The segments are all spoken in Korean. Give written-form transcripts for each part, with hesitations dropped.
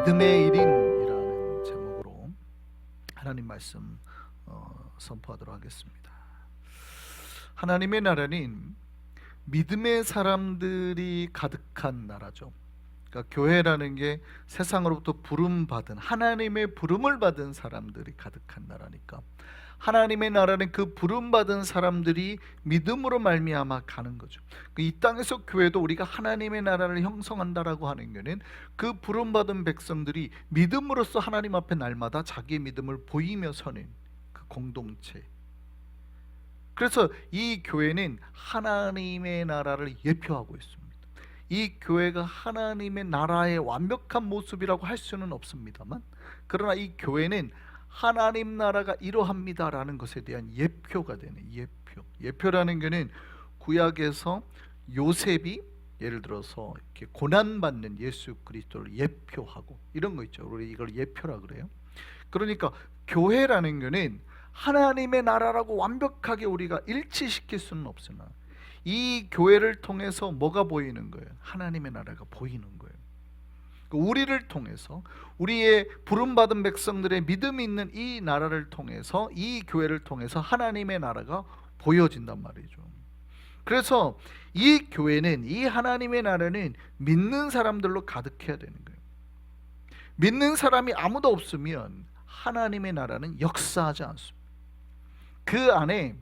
믿음의 1인이라는 제목으로 하나님 말씀 선포하도록 하겠습니다. 하나님의 나라는 믿음의 사람들이 가득한 나라죠. 그러니까 교회라는 게 세상으로부터 부름받은, 하나님의 부름을 받은 사람들이 가득한 나라니까, 하나님의 나라는 그 부름받은 사람들이 믿음으로 말미암아 가는 거죠. 이 땅에서 교회도 우리가 하나님의 나라를 형성한다라고 하는 것은 그 부름받은 백성들이 믿음으로써 하나님 앞에 날마다 자기의 믿음을 보이며 서는 그 공동체. 그래서 이 교회는 하나님의 나라를 예표하고 있습니다. 이 교회가 하나님의 나라의 완벽한 모습이라고 할 수는 없습니다만, 그러나 이 교회는 하나님 나라가 이러합니다라는 것에 대한 예표가 되는 예표라는 것은 구약에서 요셉이 예를 들어서 이렇게 고난받는 예수 그리스도를 예표하고 이런 거 있죠. 우리 이걸 예표라 그래요. 그러니까 교회라는 것은 하나님의 나라라고 완벽하게 우리가 일치시킬 수는 없으나 이 교회를 통해서 뭐가 보이는 거예요? 하나님의 나라가 보이는 거예요. 우리를 통해서, 우리의 부름받은 백성들의 믿음이 있는 이 나라를 통해서, 이 교회를 통해서 하나님의 나라가 보여진단 말이죠. 그래서 이 교회는, 이 하나님의 나라는 믿는 사람들로 가득해야 되는 거예요. 믿는 사람이 아무도 없으면 하나님의 나라는 역사하지 않습니다. 그 안에,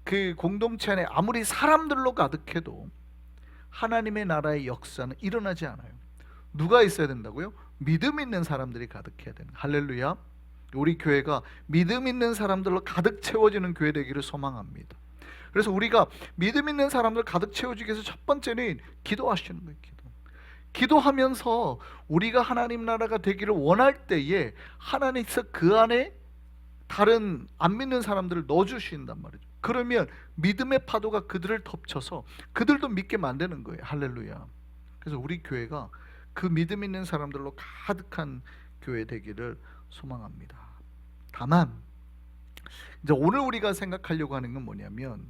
그 공동체 안에 아무리 사람들로 가득해도 하나님의 나라의 역사는 일어나지 않아요. 누가 있어야 된다고요? 믿음 있는 사람들이 가득해야 되는. 할렐루야. 우리 교회가 믿음 있는 사람들로 가득 채워지는 교회 되기를 소망합니다. 그래서 우리가 믿음 있는 사람들 가득 채워지기 위해서 첫 번째는 기도하시는 거예요. 기도하면서 우리가 하나님 나라가 되기를 원할 때에 하나님께서 그 안에 다른 안 믿는 사람들을 넣어주신단 말이죠. 그러면 믿음의 파도가 그들을 덮쳐서 그들도 믿게 만드는 거예요. 할렐루야. 그래서 우리 교회가 그 믿음 있는 사람들로 가득한 교회 되기를 소망합니다. 다만 이제 오늘 우리가 생각하려고 하는 건 뭐냐면,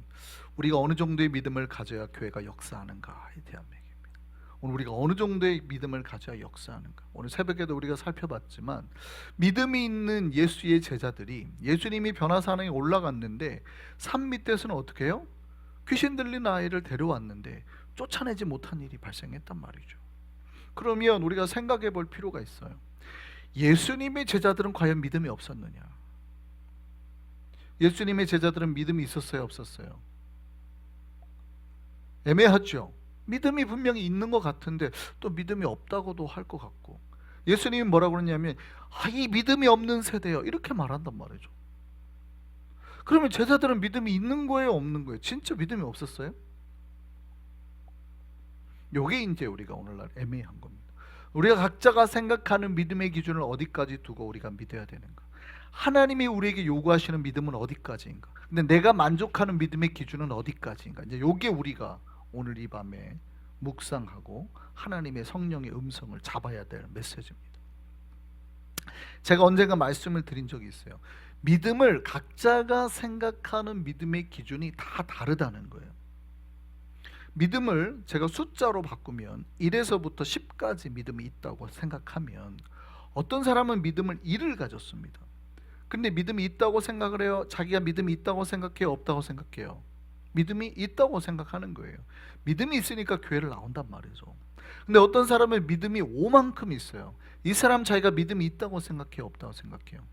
우리가 어느 정도의 믿음을 가져야 교회가 역사하는가에 대한 얘기입니다. 오늘 우리가 어느 정도의 믿음을 가져야 역사하는가. 오늘 새벽에도 우리가 살펴봤지만, 믿음이 있는 예수의 제자들이 예수님이 변화산에 올라갔는데 산 밑에서는 어떻게 해요? 귀신 들린 아이를 데려왔는데 쫓아내지 못한 일이 발생했단 말이죠. 그러면 우리가 생각해 볼 필요가 있어요. 예수님의 제자들은 과연 믿음이 없었느냐? 예수님의 제자들은 믿음이 있었어요, 없었어요? 애매하죠. 믿음이 분명히 있는 것 같은데 또 믿음이 없다고도 할 것 같고, 예수님이 뭐라고 그러냐면 이 믿음이 없는 세대요, 이렇게 말한단 말이죠. 그러면 제자들은 믿음이 있는 거예요, 없는 거예요? 진짜 믿음이 없었어요? 요게 이제 우리가 오늘날 애매한 겁니다. 우리가 각자가 생각하는 믿음의 기준을 어디까지 두고 우리가 믿어야 되는가? 하나님이 우리에게 요구하시는 믿음은 어디까지인가? 근데 내가 만족하는 믿음의 기준은 어디까지인가? 이제 요게 우리가 오늘 이 밤에 묵상하고 하나님의 성령의 음성을 잡아야 될 메시지입니다. 제가 언젠가 말씀을 드린 적이 있어요. 믿음을 각자가 생각하는 믿음의 기준이 다 다르다는 거예요. 믿음을 제가 숫자로 바꾸면 1에서부터 10까지 믿음이 있다고 생각하면, 어떤 사람은 믿음을 1을 가졌습니다. 근데 믿음이 있다고 생각을 해요? 자기가 믿음이 있다고 생각해요? 없다고 생각해요? 믿음이 있다고 생각하는 거예요. 믿음이 있으니까 교회를 나온단 말이죠. 근데 어떤 사람은 믿음이 5만큼 있어요. 이 사람 자기가 믿음이 있다고 생각해요? 없다고 생각해요?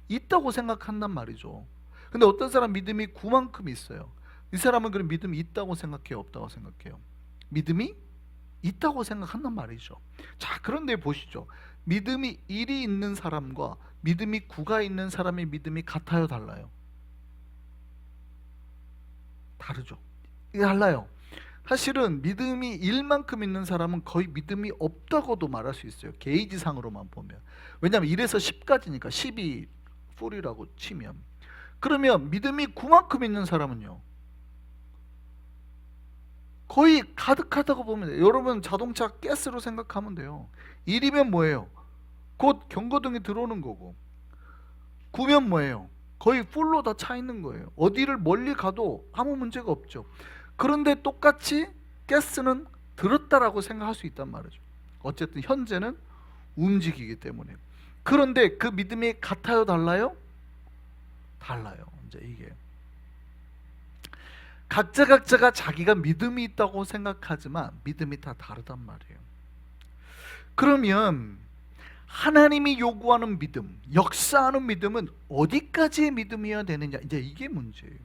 있다고 생각한단 말이죠. 근데 어떤 사람 믿음이 9만큼 있어요. 이 사람은 그럼 믿음이 있다고 생각해요? 없다고 생각해요? 믿음이 있다고 생각한단 말이죠. 자, 그런데 보시죠. 믿음이 1이 있는 사람과 믿음이 9가 있는 사람의 믿음이 같아요, 달라요? 다르죠. 이게 달라요. 사실은 믿음이 1만큼 있는 사람은 거의 믿음이 없다고도 말할 수 있어요. 게이지상으로만 보면. 왜냐하면 1에서 10까지니까 10이 풀이라고 치면. 그러면 믿음이 9만큼 있는 사람은요, 거의 가득하다고 보면 돼요. 여러분 자동차 가스로 생각하면 돼요. 1이면 뭐예요? 곧 경고등이 들어오는 거고, 9면 뭐예요? 거의 풀로 다 차 있는 거예요. 어디를 멀리 가도 아무 문제가 없죠. 그런데 똑같이 가스는 들었다라고 생각할 수 있단 말이죠. 어쨌든 현재는 움직이기 때문에. 그런데 그 믿음이 같아요, 달라요? 달라요. 이제 이게 각자가 자기가 믿음이 있다고 생각하지만 믿음이 다 다르단 말이에요. 그러면 하나님이 요구하는 믿음, 역사하는 믿음은 어디까지의 믿음이어야 되느냐, 이제 이게 문제예요.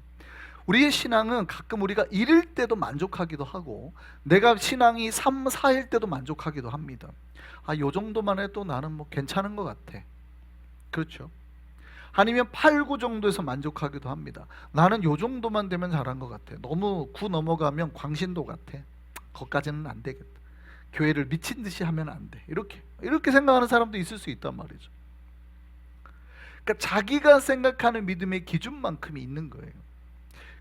우리의 신앙은 가끔 우리가 1일 때도 만족하기도 하고, 내가 신앙이 3, 4일 때도 만족하기도 합니다. 요 정도만 해도 나는 뭐 괜찮은 것 같아. 그렇죠? 아니면 8, 9 정도에서 만족하기도 합니다. 나는 요 정도만 되면 잘한 것 같아. 너무 9 넘어가면 광신도 같아. 거기까지는 안 되겠다. 교회를 미친 듯이 하면 안 돼. 이렇게 생각하는 사람도 있을 수 있단 말이죠. 그러니까 자기가 생각하는 믿음의 기준만큼이 있는 거예요.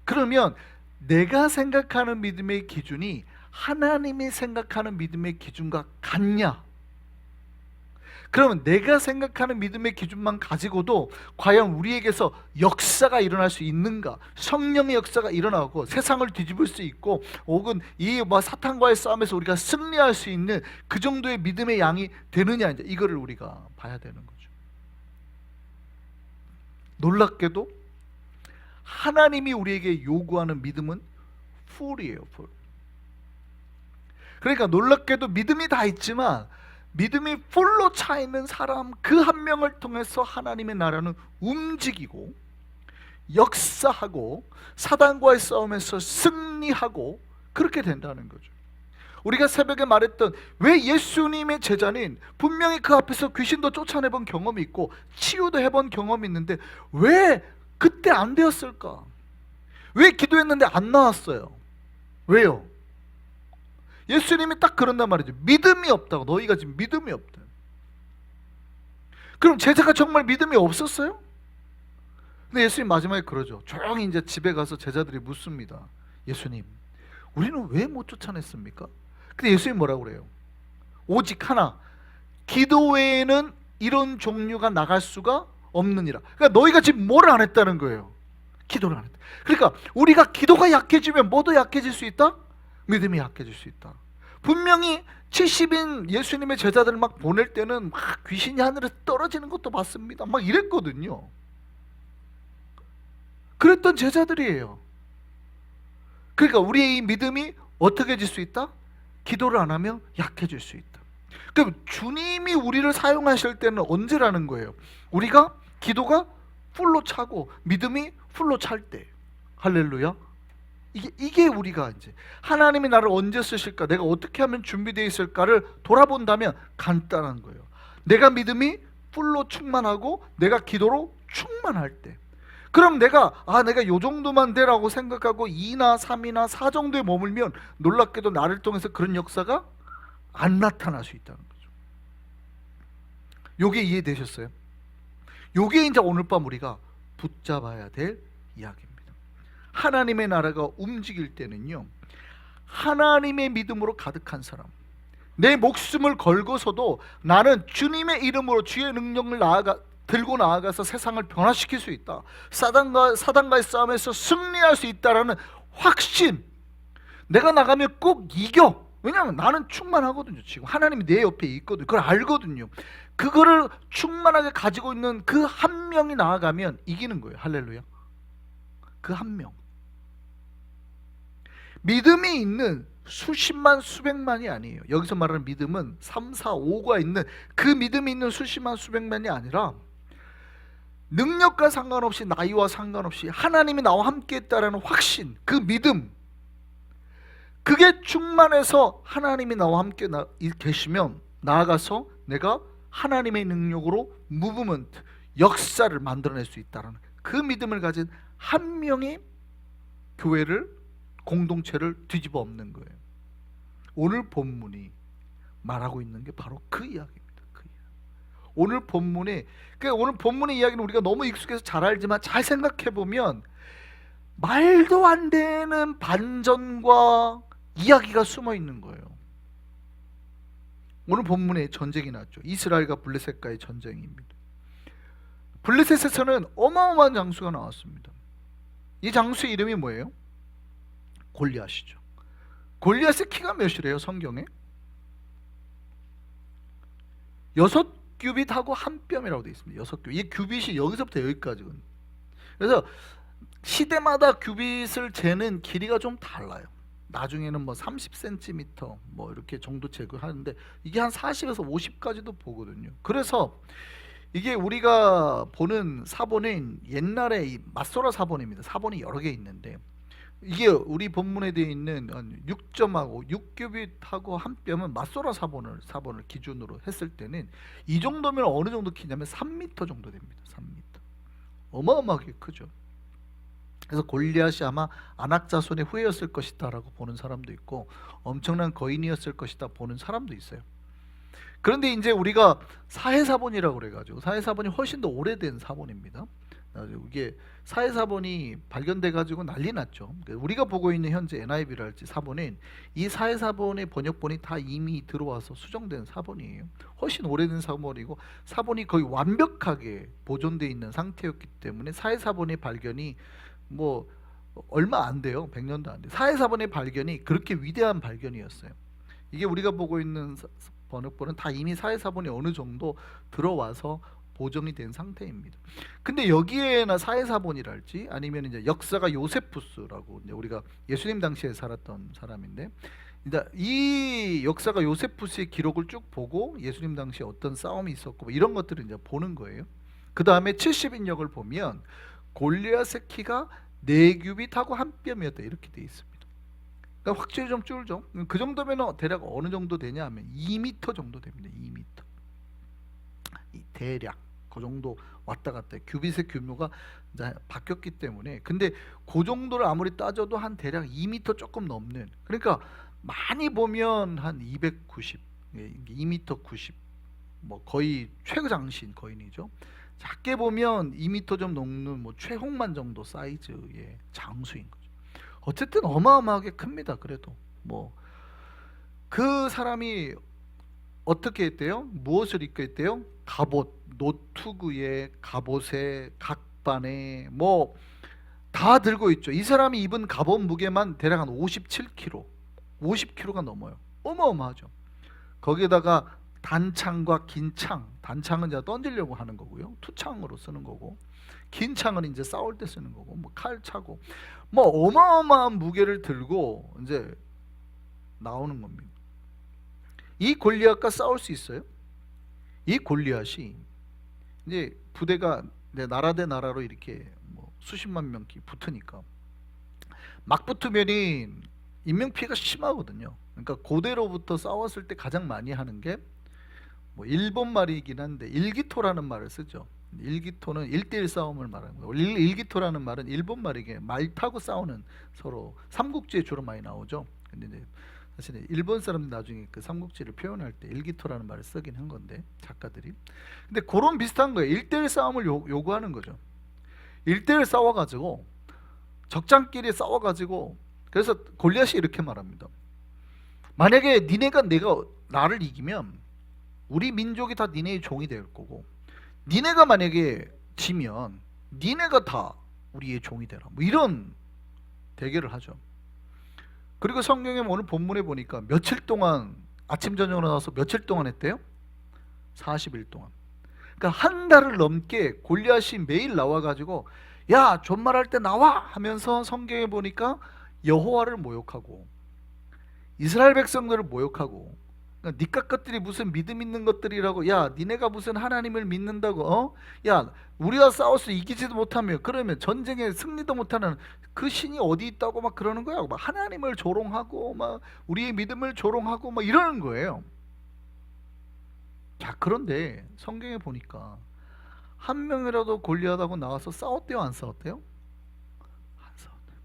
그러면 내가 생각하는 믿음의 기준이 하나님이 생각하는 믿음의 기준과 같냐? 그러면 내가 생각하는 믿음의 기준만 가지고도 과연 우리에게서 역사가 일어날 수 있는가? 성령의 역사가 일어나고 세상을 뒤집을 수 있고, 혹은 이 사탄과의 싸움에서 우리가 승리할 수 있는 그 정도의 믿음의 양이 되느냐, 이제 이거를 우리가 봐야 되는 거죠. 놀랍게도 하나님이 우리에게 요구하는 믿음은 풀이에요, 풀. 그러니까 놀랍게도 믿음이 다 있지만 믿음이 풀로 차 있는 사람 그 한 명을 통해서 하나님의 나라는 움직이고 역사하고 사단과의 싸움에서 승리하고 그렇게 된다는 거죠. 우리가 새벽에 말했던, 왜 예수님의 제자는 분명히 그 앞에서 귀신도 쫓아내본 경험이 있고 치유도 해본 경험이 있는데 왜 그때 안 되었을까? 왜 기도했는데 안 나왔어요? 왜요? 예수님이 딱 그런단 말이죠. 믿음이 없다고. 너희가 지금 믿음이 없다. 그럼 제자가 정말 믿음이 없었어요? 근데 예수님 마지막에 그러죠. 조용히 이제 집에 가서 제자들이 묻습니다. 예수님, 우리는 왜 못 쫓아냈습니까? 근데 예수님 뭐라고 그래요? 오직 하나, 기도 외에는 이런 종류가 나갈 수가 없느니라. 그러니까 너희가 지금 뭘 안 했다는 거예요? 기도를 안 했다. 그러니까 우리가 기도가 약해지면 뭐도 약해질 수 있다? 믿음이 약해질 수 있다. 분명히 70인 예수님의 제자들을 막 보낼 때는 막 귀신이 하늘에서 떨어지는 것도 봤습니다. 막 이랬거든요. 그랬던 제자들이에요. 그러니까 우리의 이 믿음이 어떻게 해질 수 있다? 기도를 안 하면 약해질 수 있다. 그럼 주님이 우리를 사용하실 때는 언제라는 거예요? 우리가 기도가 풀로 차고 믿음이 풀로 찰 때. 할렐루야. 이게 우리가 이제 하나님이 나를 언제 쓰실까, 내가 어떻게 하면 준비되어 있을까를 돌아본다면 간단한 거예요. 내가 믿음이 풀로 충만하고 내가 기도로 충만할 때, 그럼 내가 요 정도만 되라고 생각하고 2나 3이나 4 정도에 머물면 놀랍게도 나를 통해서 그런 역사가 안 나타날 수 있다는 거죠. 요게 이해되셨어요? 요게 이제 오늘 밤 우리가 붙잡아야 될 이야기입니다. 하나님의 나라가 움직일 때는요, 하나님의 믿음으로 가득한 사람, 내 목숨을 걸고서도 나는 주님의 이름으로 주의 능력을 들고 나아가서 세상을 변화시킬 수 있다, 사단과의 싸움에서 승리할 수 있다라는 확신, 내가 나가면 꼭 이겨. 왜냐하면 나는 충만하거든요. 지금 하나님이 내 옆에 있거든요. 그걸 알거든요. 그거를 충만하게 가지고 있는 그 한 명이 나아가면 이기는 거예요. 할렐루야. 그 한 명. 믿음이 있는 수십만 수백만이 아니에요. 여기서 말하는 믿음은 3, 4, 5가 있는 그 믿음이 있는 수십만 수백만이 아니라, 능력과 상관없이 나이와 상관없이 하나님이 나와 함께 있다라는 확신, 그 믿음, 그게 충만해서 하나님이 나와 함께 계시면 나아가서 내가 하나님의 능력으로 무브먼트, 역사를 만들어낼 수 있다는 그 믿음을 가진 한 명이 교회를, 공동체를 뒤집어 엎는 거예요. 오늘 본문이 말하고 있는 게 바로 그 이야기입니다. 그 이야기. 오늘 본문의 이야기는 우리가 너무 익숙해서 잘 알지만 잘 생각해 보면 말도 안 되는 반전과 이야기가 숨어 있는 거예요. 오늘 본문에 전쟁이 났죠. 이스라엘과 블레셋과의 전쟁입니다. 블레셋에서는 어마어마한 장수가 나왔습니다. 이 장수의 이름이 뭐예요? 골리앗이죠. 골리앗의 키가 몇이래요, 성경에? 6규빗하고 한 뼘이라고 되어 있습니다. 6규빗. 이 규빗이 여기서부터 여기까지거든요. 그래서 시대마다 규빗을 재는 길이가 좀 달라요. 나중에는 뭐 30cm 뭐 이렇게 정도 재고 하는데 이게 한 40에서 50까지도 보거든요. 그래서 이게 우리가 보는 사본은 옛날에 이 맞소라 사본입니다. 사본이 여러 개 있는데 이게 우리 본문에 되어 있는 6점하고 6규빗하고 한 뼘은 맞소라 사본을 기준으로 했을 때는 이 정도면 어느 정도 키냐면 3m 정도 됩니다. 3m. 어마어마하게 크죠. 그래서 골리앗이 아마 아낙 자손의 후예였을 것이다 라고 보는 사람도 있고 엄청난 거인이었을 것이다 보는 사람도 있어요. 그런데 이제 우리가 사해사본이라고 그래가지고 사해사본이 훨씬 더 오래된 사본입니다. 이게 사해사본이 발견돼 가지고 난리 났죠. 우리가 보고 있는 현재 NIV랄지 사본은 이 사해사본의 번역본이 다 이미 들어와서 수정된 사본이에요. 훨씬 오래된 사본이고 사본이 거의 완벽하게 보존되어 있는 상태였기 때문에 사해사본의 발견이 뭐 얼마 안 돼요. 100년도 안 돼요. 사해사본의 발견이 그렇게 위대한 발견이었어요. 이게 우리가 보고 있는 번역본은 다 이미 사해사본이 어느 정도 들어와서 보정이 된 상태입니다. 근데 여기에나 사해사본이랄지 아니면 이제 역사가 요세푸스라고 이제 우리가 예수님 당시에 살았던 사람인데 이 역사가 요세푸스의 기록을 쭉 보고 예수님 당시에 어떤 싸움이 있었고 뭐 이런 것들을 이제 보는 거예요. 그 다음에 70인역을 보면 골리앗의 키가 4규빗하고 한 뼘이었다 이렇게 돼 있습니다. 그러니까 확실히 좀 줄죠. 그 정도면 대략 어느 정도 되냐 하면 2m 정도 됩니다. 2m. 대략 그 정도 왔다 갔다 해요. 규빗의 규모가 이제 바뀌었기 때문에. 근데 그 정도를 아무리 따져도 한 대략 2m 조금 넘는, 그러니까 많이 보면 한 290, 2m 90, 뭐 거의 최장신 거인이죠. 작게 보면 2m 좀 넘는 뭐 최홍만 정도 사이즈의 장수인 거죠. 어쨌든 어마어마하게 큽니다. 그래도 뭐 그 사람이 어떻게 했대요? 무엇을 입고 했대요? 갑옷, 노투구에 갑옷에 각반에 뭐 다 들고 있죠. 이 사람이 입은 갑옷 무게만 대략 한 57kg, 50kg가 넘어요. 어마어마하죠. 거기에다가 단창과 긴창, 단창은 이제 던지려고 하는 거고요. 투창으로 쓰는 거고, 긴 창은 이제 싸울 때 쓰는 거고, 뭐 칼 차고, 뭐 어마어마한 무게를 들고 이제 나오는 겁니다. 이 골리앗과 싸울 수 있어요? 이 골리앗이 이제 부대가 나라 대 나라로 이렇게 뭐 수십만 명씩 붙으니까 막 붙으면이 인명 피해가 심하거든요. 그러니까 고대로부터 싸웠을 때 가장 많이 하는 게 뭐 일본 말이긴 한데 일기토라는 말을 쓰죠. 일기토는 1대1 싸움을 말하는 거예요. 일기토라는 말은 일본 말이게 말 타고 싸우는, 서로 삼국지에 주로 많이 나오죠. 근데 이제 사실 일본 사람들 나중에 그 삼국지를 표현할 때 일기토라는 말을 쓰긴 한 건데 작가들이. 근데 그런 비슷한 거예요. 1대1 싸움을 요구하는 거죠. 1대1 싸워가지고 적장끼리 싸워가지고, 그래서 골리앗이 이렇게 말합니다. 만약에 내가 나를 이기면 우리 민족이 다 니네의 종이 될 거고, 니네가 만약에 지면 니네가 다 우리의 종이 되라, 뭐 이런 대결을 하죠. 그리고 성경에 오늘 본문에 보니까 며칠 동안 아침 저녁으로 나와서 며칠 동안 했대요? 40일 동안. 그러니까 한 달을 넘게 골리앗이 매일 나와가지고 야 존말할 때 나와 하면서 성경에 보니까 여호와를 모욕하고 이스라엘 백성들을 모욕하고, 그러니까 니까 것들이 무슨 믿음 있는 것들이라고, 야 니네가 무슨 하나님을 믿는다고, 야 우리가 싸워서 이기지도 못하며 그러면 전쟁에 승리도 못하는 그 신이 어디 있다고 막 그러는 거야. 막 하나님을 조롱하고 막 우리의 믿음을 조롱하고 막 이러는 거예요. 자, 그런데 성경에 보니까 한 명이라도 골리앗하고 나와서 싸웠대요, 안 싸웠대요? 안 싸웠대요.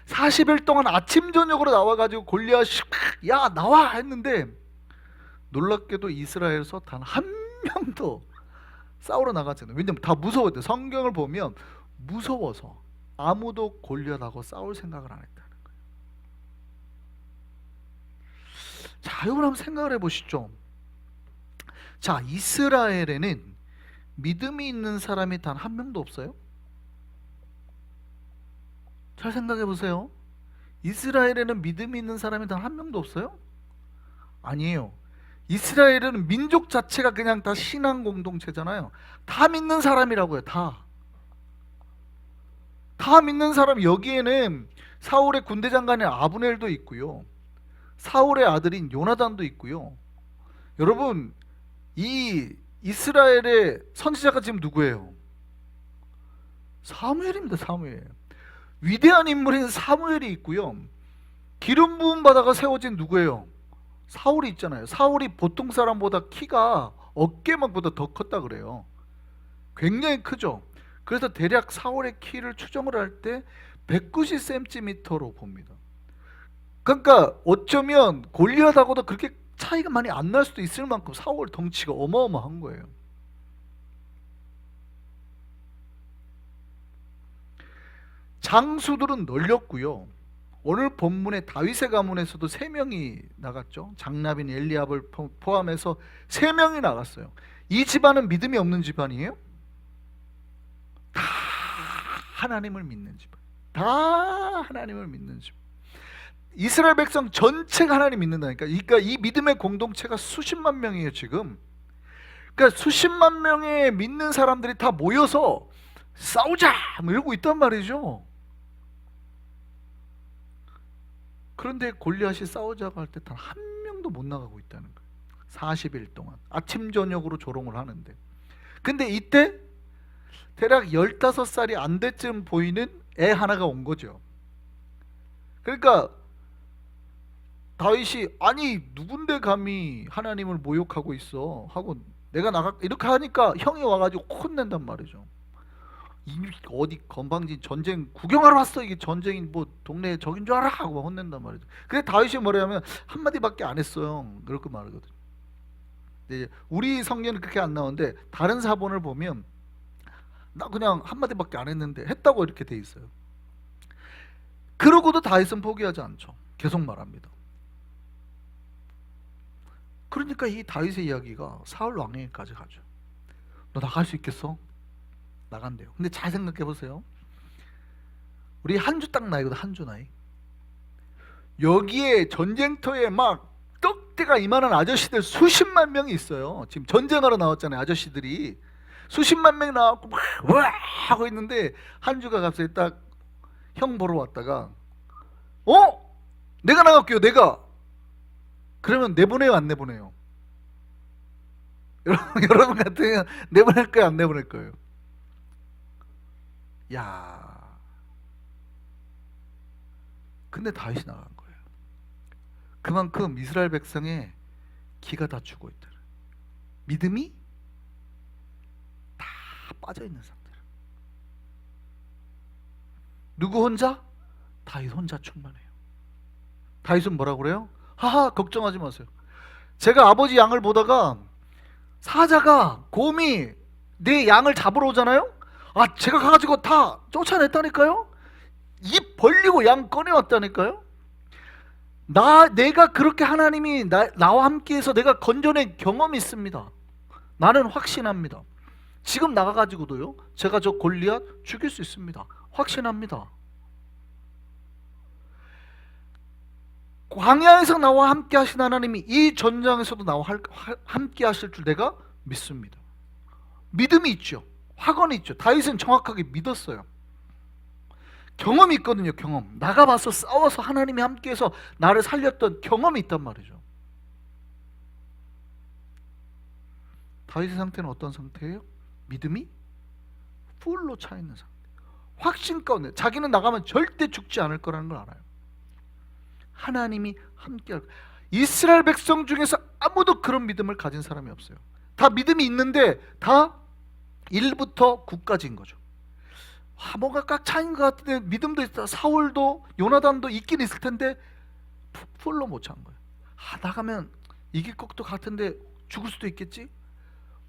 40일 동안 아침 저녁으로 나와가지고 골리앗이 야 나와 했는데 놀랍게도 이스라엘에서 단 한 명도 싸우러 나가잖아요. 왜냐면 다 무서웠대. 성경을 보면 무서워서 아무도 골리앗하고 싸울 생각을 안 했다는 거예요. 자, 이걸 한번 생각을 해보시죠. 자, 이스라엘에는 믿음이 있는 사람이 단 한 명도 없어요? 잘 생각해 보세요. 이스라엘에는 믿음이 있는 사람이 단 한 명도 없어요? 아니에요. 이스라엘은 민족 자체가 그냥 다 신앙 공동체잖아요. 다 믿는 사람이라고요. 다 믿는 사람. 여기에는 사울의 군대 장관인 아브넬도 있고요, 사울의 아들인 요나단도 있고요. 여러분, 이 이스라엘의 선지자가 지금 누구예요? 사무엘입니다. 사무엘. 위대한 인물인 사무엘이 있고요, 기름 부음 받아가 세워진 누구예요? 사울이 있잖아요. 사울이 보통 사람보다 키가 어깨만보다 더 컸다 그래요. 굉장히 크죠. 그래서 대략 사울의 키를 추정을 할 때 190cm로 봅니다. 그러니까 어쩌면 골리앗하고도 그렇게 차이가 많이 안 날 수도 있을 만큼 사울 덩치가 어마어마한 거예요. 장수들은 널렸고요. 오늘 본문의 다윗의 가문에서도 3명이 나갔죠. 장남인 엘리압을 포함해서 3명이 나갔어요. 이 집안은 믿음이 없는 집안이에요? 다 하나님을 믿는 집안. 다 하나님을 믿는 집안. 이스라엘 백성 전체가 하나님 믿는다니까. 그러니까 이 믿음의 공동체가 수십만 명이에요 지금. 그러니까 수십만 명의 믿는 사람들이 다 모여서 싸우자 뭐 이러고 있단 말이죠. 그런데 골리앗이 싸우자고 할 때 단 한 명도 못 나가고 있다는 거예요. 40일 동안 아침 저녁으로 조롱을 하는데. 근데 이때 대략 15살이 안 돼쯤 보이는 애 하나가 온 거죠. 그러니까 다윗이 아니 누군데 감히 하나님을 모욕하고 있어 하고 내가 나가 이렇게 하니까 형이 와가지고 혼낸단 말이죠. 어디 건방진 전쟁 구경하러 왔어, 이게 전쟁이 뭐 동네에 적인 줄 알아 하고 막 혼낸단 말이죠. 근데 다윗이 뭐냐면 한마디밖에 안 했어요. 그렇게 말하거든. 근데 우리 성경은 그렇게 안 나오는데 다른 사본을 보면 나 그냥 한마디밖에 안 했는데 했다고 이렇게 돼 있어요. 그러고도 다윗은 포기하지 않죠. 계속 말합니다. 그러니까 이 다윗의 이야기가 사울 왕에게까지 가죠. 너 나갈 수 있겠어? 나간대요. 근데 잘 생각해 보세요. 우리 한 주 딱 나이거든. 한 주 나이. 여기에 전쟁터에 막 떡대가 이만한 아저씨들 수십만 명이 있어요. 지금 전쟁하러 나왔잖아요. 아저씨들이 수십만 명이 나왔고 막 와 하고 있는데 한 주가 갑자기 딱 형 보러 왔다가 내가 나갈게요. 내가. 그러면 내보내요 안 내보내요? 여러분 같으면 내보낼 거예요 안 내보낼 거예요? 야, 근데 다윗이 나간 거예요. 그만큼 이스라엘 백성의 기가 다 죽어 있다. 믿음이 다 빠져 있는 상태. 누구 혼자? 다윗 혼자 충만해요. 다윗은 뭐라고 그래요? 하하 걱정하지 마세요. 제가 아버지 양을 보다가 사자가 곰이 내 양을 잡으러 오잖아요. 제가 가가지고 다 쫓아냈다니까요. 입 벌리고 양 꺼내왔다니까요. 내가 그렇게 하나님이 나와 함께해서 내가 건져낸 경험이 있습니다. 나는 확신합니다. 지금 나가가지고도요 제가 저 골리앗 죽일 수 있습니다. 확신합니다. 광야에서 나와 함께 하신 하나님이 이 전장에서도 나와 함께 하실 줄 내가 믿습니다. 믿음이 있죠. 확언이 있죠. 다윗은 정확하게 믿었어요. 경험이 있거든요. 경험. 나가봐서 싸워서 하나님이 함께해서 나를 살렸던 경험이 있단 말이죠. 다윗의 상태는 어떤 상태예요? 믿음이 풀로 차 있는 상태. 확신 가운데 자기는 나가면 절대 죽지 않을 거라는 걸 알아요. 하나님이 함께할. 이스라엘 백성 중에서 아무도 그런 믿음을 가진 사람이 없어요. 다 믿음이 있는데 다 1부터 9까지인 거죠. 뭔가 꽉 차인 것 같은데 믿음도 있다. 사울도 요나단도 있긴 있을 텐데 풀로 못 찬 거예요. 나가면 이길 것도 같은데 죽을 수도 있겠지?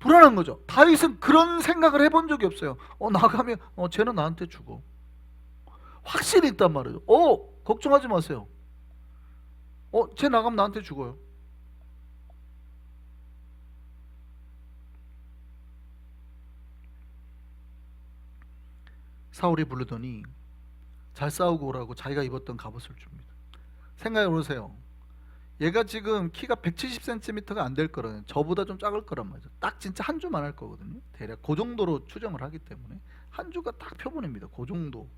불안한 거죠. 다윗은 그런 생각을 해본 적이 없어요. 나가면 쟤는 나한테 죽어. 확신이 있단 말이에요. 걱정하지 마세요. 쟤 나가면 나한테 죽어요. 사울이 부르더니 잘 싸우고 오라고 자기가 입었던 갑옷을 줍니다. 생각해 보세요. 얘가 지금 키가 170cm가 안 될 거라는, 저보다 좀 작을 거란 말이죠. 딱 진짜 한 주만 할 거거든요. 대략 그 정도로 추정을 하기 때문에 한 주가 딱 표본입니다. 그 정도.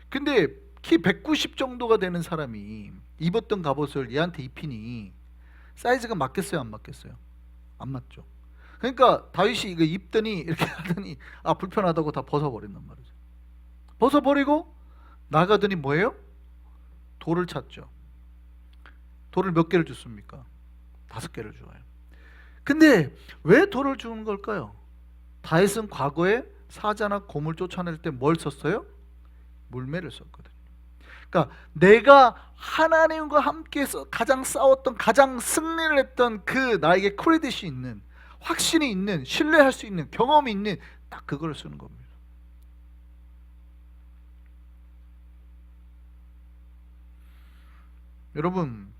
근데 키 190 정도가 되는 사람이 입었던 갑옷을 얘한테 입히니 사이즈가 맞겠어요, 안 맞겠어요? 안 맞죠. 그러니까 다윗이 이거 입더니 이렇게 하더니 아 불편하다고 다 벗어버린단 말이죠. 벗어버리고 나가더니 뭐예요? 돌을 찾죠. 돌을 몇 개를 줬습니까? 5개를 줘요. 근데 왜 돌을 주는 걸까요? 다윗은 과거에 사자나 곰을 쫓아낼 때 뭘 썼어요? 물매를 썼거든요. 그러니까 내가 하나님과 함께 가장 싸웠던, 가장 승리를 했던 그 나에게 크레딧이 있는, 확신이 있는, 신뢰할 수 있는, 경험이 있는 딱 그걸 쓰는 겁니다. 여러분,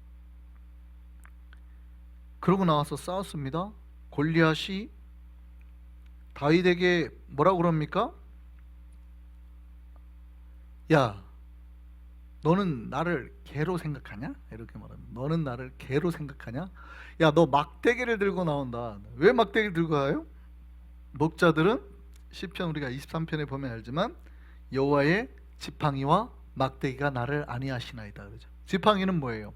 그러고 나와서 싸웠습니다. 골리앗이 다윗에게 뭐라고 그럽니까? 야, 너는 나를 개로 생각하냐? 이렇게 말합니다. 너는 나를 개로 생각하냐? 야, 너 막대기를 들고 나온다. 왜 막대기를 들고 가요? 목자들은 시편 우리가 23편에 보면 알지만 여호와의 지팡이와 막대기가 나를 안위하시나이다 그러죠. 지팡이는 뭐예요?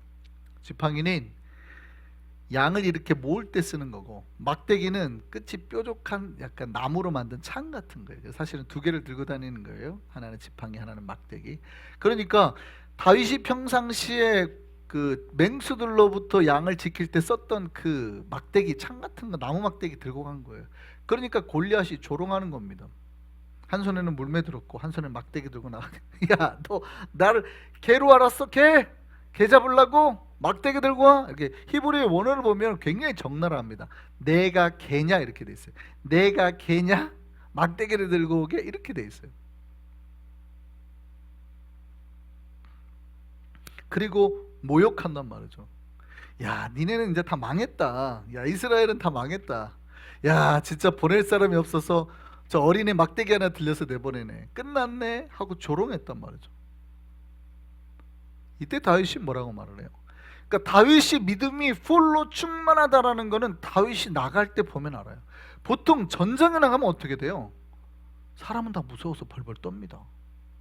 지팡이는 양을 이렇게 모을 때 쓰는 거고, 막대기는 끝이 뾰족한 약간 나무로 만든 창 같은 거예요. 사실은 두 개를 들고 다니는 거예요. 하나는 지팡이, 하나는 막대기. 그러니까 다윗이 평상시에 그 맹수들로부터 양을 지킬 때 썼던 그 막대기, 창 같은 거, 나무 막대기 들고 간 거예요. 그러니까 골리앗이 조롱하는 겁니다. 한 손에는 물매 들었고 한 손에 막대기 들고 나가. 야, 너 나를 개로 알았어? 개 잡으려고 막대기 들고 와? 이렇게 히브리의 원어를 보면 굉장히 적나라합니다. 내가 개냐 이렇게 돼 있어요. 내가 개냐? 막대기를 들고 오게 이렇게 돼 있어요. 그리고 모욕한단 말이죠. 야, 니네는 이제 다 망했다. 야, 이스라엘은 다 망했다. 야, 진짜 보낼 사람이 없어서 저 어린애 막대기 하나 들려서 내보내네. 끝났네 하고 조롱했단 말이죠. 이때 다윗이 뭐라고 말을 해요? 그러니까 다윗이 믿음이 풀로 충만하다라는 거는 다윗이 나갈 때 보면 알아요. 보통 전장에 나가면 어떻게 돼요? 사람은 다 무서워서 벌벌 떱니다.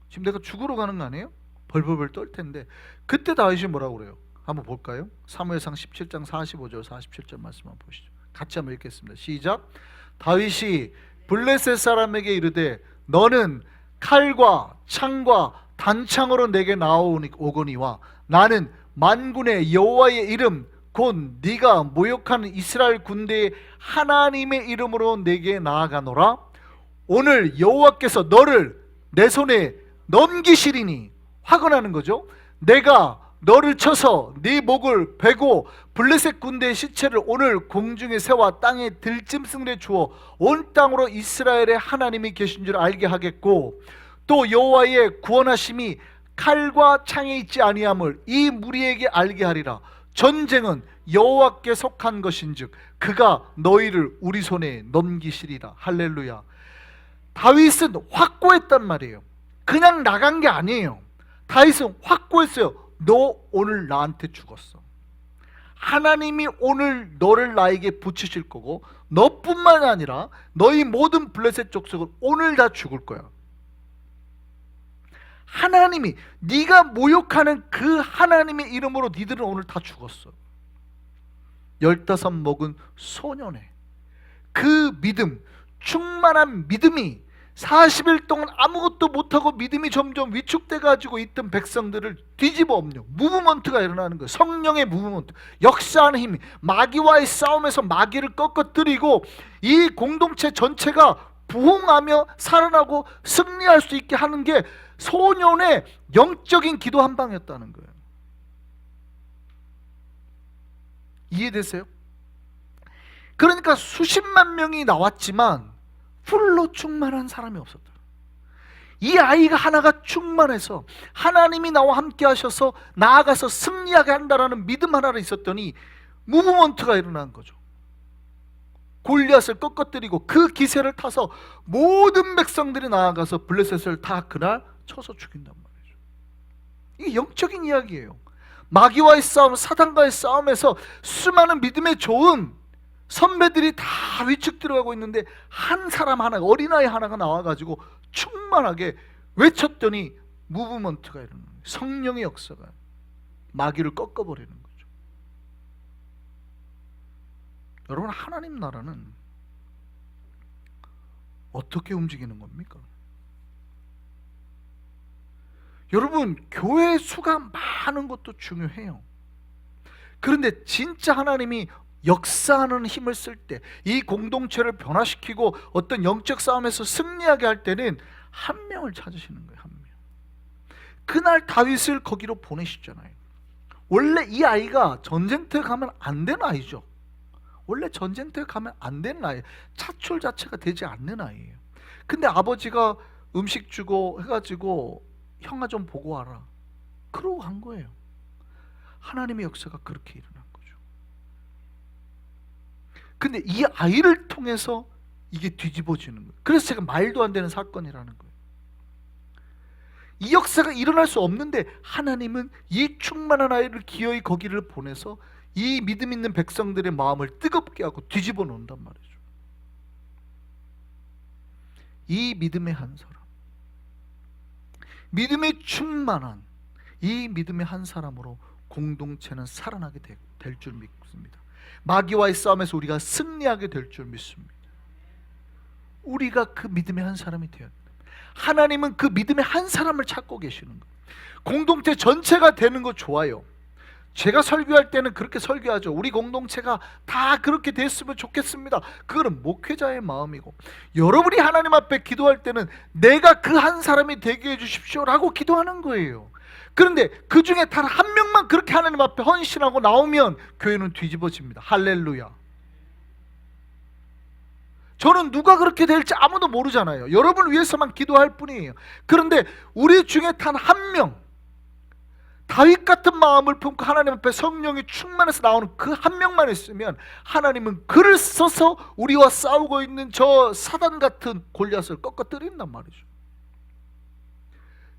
지금 내가 죽으러 가는 거 아니에요? 벌벌벌 떨 텐데 그때 다윗이 뭐라고 그래요? 한번 볼까요? 사무엘상 17장 45절 47절 말씀 한번 보시죠. 같이 한번 읽겠습니다. 시작. 다윗이 블레셋 사람에게 이르되 너는 칼과 창과 단창으로 내게 나오거니와 나는 만군의 여호와의 이름 곧 네가 모욕하는 이스라엘 군대의 하나님의 이름으로 내게 나아가노라. 오늘 여호와께서 너를 내 손에 넘기시리니, 화근하는 거죠. 내가 너를 쳐서 네 목을 베고 블레셋 군대의 시체를 오늘 공중에 세워 땅에 들짐승에 주어 온 땅으로 이스라엘의 하나님이 계신 줄 알게 하겠고 또 여호와의 구원하심이 칼과 창에 있지 아니함을 이 무리에게 알게 하리라. 전쟁은 여호와께 속한 것인즉 그가 너희를 우리 손에 넘기시리라. 할렐루야. 다윗은 확고했단 말이에요. 그냥 나간 게 아니에요. 다윗은 확고했어요. 너 오늘 나한테 죽었어. 하나님이 오늘 너를 나에게 붙이실 거고 너뿐만 아니라 너희 모든 블레셋 족속은 오늘 다 죽을 거야. 하나님이, 네가 모욕하는 그 하나님의 이름으로 니들은 오늘 다 죽었어. 15 먹은 소년의 그 믿음, 충만한 믿음이 40일 동안 아무것도 못하고 믿음이 점점 위축돼 가지고 있던 백성들을 뒤집어 엎는 무브먼트가 일어나는 거예요. 성령의 무브먼트, 역사하는 힘이 마귀와의 싸움에서 마귀를 꺾어뜨리고 이 공동체 전체가 부흥하며 살아나고 승리할 수 있게 하는 게 소년의 영적인 기도 한 방이었다는 거예요. 이해되세요? 그러니까 수십만 명이 나왔지만 풀로 충만한 사람이 없었다. 이 아이가 하나가 충만해서 하나님이 나와 함께 하셔서 나아가서 승리하게 한다라는 믿음 하나가 있었더니 무브먼트가 일어난 거죠. 골리앗을 꺾어뜨리고 그 기세를 타서 모든 백성들이 나아가서 블레셋을 다 그날 쳐서 죽인단 말이죠. 이게 영적인 이야기예요. 마귀와의 싸움, 사단과의 싸움에서 수많은 믿음의 좋은 선배들이 다 위축 들어가고 있는데 한 사람 하나, 어린아이 하나가 나와가지고 충만하게 외쳤더니 무브먼트가 일어나는 거예요. 성령의 역사가 마귀를 꺾어버리는 거죠. 여러분, 하나님 나라는 어떻게 움직이는 겁니까? 여러분, 교회 수가 많은 것도 중요해요. 그런데 진짜 하나님이 역사하는 힘을 쓸 때, 이 공동체를 변화시키고 어떤 영적 싸움에서 승리하게 할 때는 한 명을 찾으시는 거예요. 한 명. 그날 다윗을 거기로 보내시잖아요. 원래 이 아이가 전쟁터에 가면 안 되는 아이죠. 원래 전쟁터에 가면 안 되는 아이, 차출 자체가 되지 않는 아이예요. 근데 아버지가 음식 주고 해가지고 형아 좀 보고 와라, 그러고 간 거예요. 하나님의 역사가 그렇게 일어난 거죠. 근데 이 아이를 통해서 이게 뒤집어지는 거예요. 그래서 제가 말도 안 되는 사건이라는 거예요. 이 역사가 일어날 수 없는데 하나님은 이 충만한 아이를 기어이 거기를 보내서 이 믿음 있는 백성들의 마음을 뜨겁게 하고 뒤집어 놓는단 말이죠. 이 믿음의 한 사람, 믿음에 충만한 이 믿음의 한 사람으로 공동체는 살아나게 될 줄 믿습니다. 마귀와의 싸움에서 우리가 승리하게 될 줄 믿습니다. 우리가 그 믿음의 한 사람이 되어야 됩니다. 하나님은 그 믿음의 한 사람을 찾고 계시는 거예요. 공동체 전체가 되는 거 좋아요. 제가 설교할 때는 그렇게 설교하죠. 우리 공동체가 다 그렇게 됐으면 좋겠습니다. 그거는 목회자의 마음이고, 여러분이 하나님 앞에 기도할 때는 내가 그 한 사람이 되게 해주십시오라고 기도하는 거예요. 그런데 그 중에 단 한 명만 그렇게 하나님 앞에 헌신하고 나오면 교회는 뒤집어집니다. 할렐루야. 저는 누가 그렇게 될지 아무도 모르잖아요. 여러분을 위해서만 기도할 뿐이에요. 그런데 우리 중에 단 한 명, 다윗 같은 마음을 품고 하나님 앞에 성령이 충만해서 나오는 그 한 명만 있으면 하나님은 그를 써서 우리와 싸우고 있는 저 사단 같은 골리앗을 꺾어뜨린단 말이죠.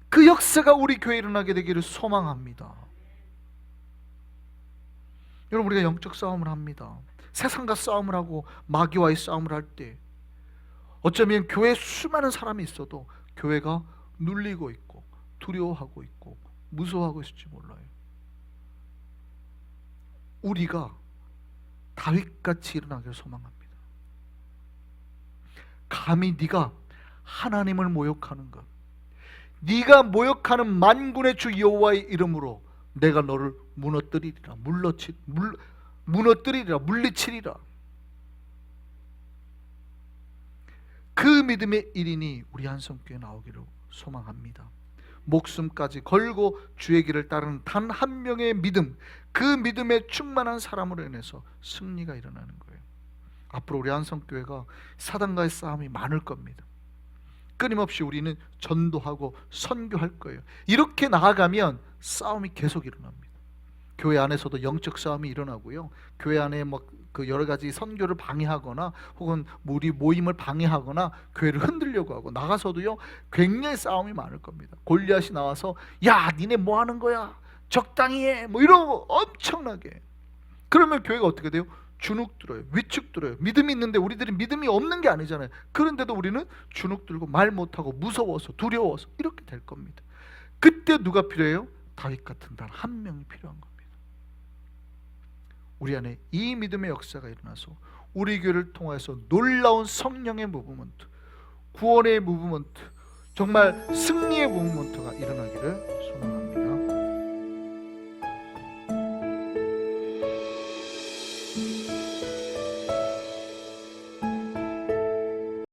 그 역사가 우리 교회에 일어나게 되기를 소망합니다. 여러분, 우리가 영적 싸움을 합니다. 세상과 싸움을 하고 마귀와의 싸움을 할 때 어쩌면 교회에 수많은 사람이 있어도 교회가 눌리고 있고 두려워하고 있고 무서워하고 있을지 몰라요. 우리가 다윗같이 일어나기를 소망합니다. 감히 네가 하나님을 모욕하는 것, 네가 모욕하는 만군의 주 여호와의 이름으로 내가 너를 무너뜨리리라, 무너뜨리리라, 물리치리라. 그 믿음의 일인이 우리 한성교회에 나오기를 소망합니다. 목숨까지 걸고 주의 길을 따르는 단 한 명의 믿음, 그 믿음에 충만한 사람으로 인해서 승리가 일어나는 거예요. 앞으로 우리 한성교회가 사단과의 싸움이 많을 겁니다. 끊임없이 우리는 전도하고 선교할 거예요. 이렇게 나아가면 싸움이 계속 일어납니다. 교회 안에서도 영적 싸움이 일어나고요. 교회 안에 그 여러 가지 선교를 방해하거나 혹은 우리 모임을 방해하거나 교회를 흔들려고 하고, 나가서도요 굉장히 싸움이 많을 겁니다. 골리앗이 나와서 야 니네 뭐 하는 거야, 적당히 해, 뭐 이러고 엄청나게. 그러면 교회가 어떻게 돼요? 주눅 들어요, 위축 들어요. 믿음이 있는데 우리들이 믿음이 없는 게 아니잖아요. 그런데도 우리는 주눅 들고 말 못하고 무서워서 두려워서 이렇게 될 겁니다. 그때 누가 필요해요? 다윗 같은 단 한 명이 필요한 겁니다. 우리 안에 이 믿음의 역사가 일어나서 우리 교회를 통해서 놀라운 성령의 무브먼트, 구원의 무브먼트, 정말 승리의 무브먼트가